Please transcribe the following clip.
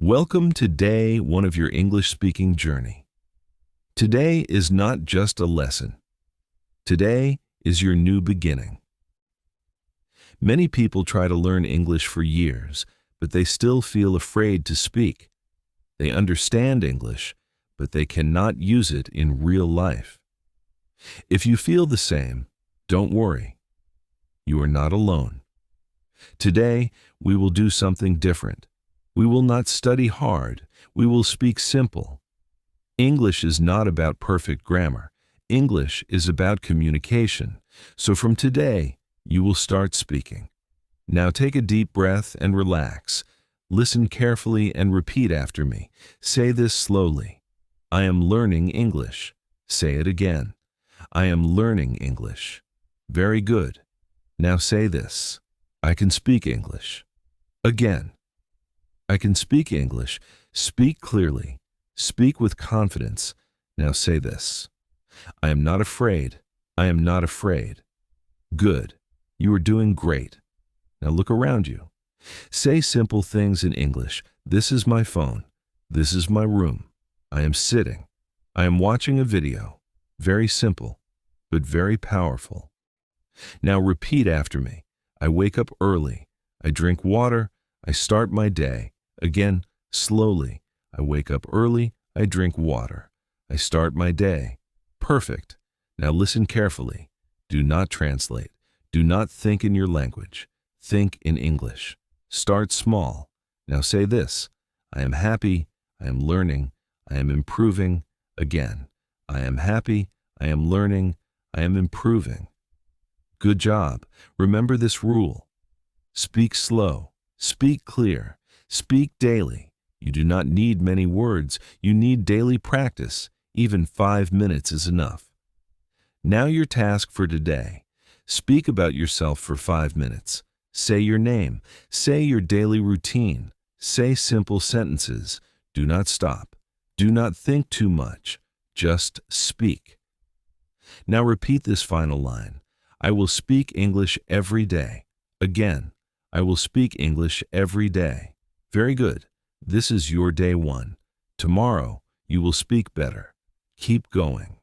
Welcome to day one of your English-speaking journey. Today is not just a lesson. Today is your new beginning. Many people try to learn English for years, but they still feel afraid to speak. They understand English, but they cannot use it in real life. If you feel the same, don't worry. You are not alone. Today, we will do something different. We will not study hard. We will speak simple. English is not about perfect grammar. English is about communication. So from today, you will start speaking. Now take a deep breath and relax. Listen carefully and repeat after me. Say this slowly. I am learning English. Say it again. I am learning English. Very good. Now say this. I can speak English. Again. I can speak English. Speak clearly. Speak with confidence. Now say this. I am not afraid. I am not afraid. Good. You are doing great. Now look around you. Say simple things in English. This is my phone. This is my room. I am sitting. I am watching a video. Very simple, but very powerful. Now repeat after me. I wake up early. I drink water. I start my day. Again, slowly. I wake up early. I drink water. I start my day. Perfect. Now listen carefully. Do not translate. Do not think in your language. Think in English. Start small. Now say this. I am happy. I am learning. I am improving. Again. I am happy. I am learning. I am improving. Good job. Remember this rule. Speak slow. Speak clear. Speak daily. You do not need many words. You need daily practice. Even 5 minutes is enough. Now your task for today. Speak about yourself for 5 minutes. Say your name. Say your daily routine. Say simple sentences. Do not stop. Do not think too much. Just speak. Now repeat this final line. I will speak English every day. Again, I will speak English every day. Very good. This is your day one. Tomorrow, you will speak better. Keep going.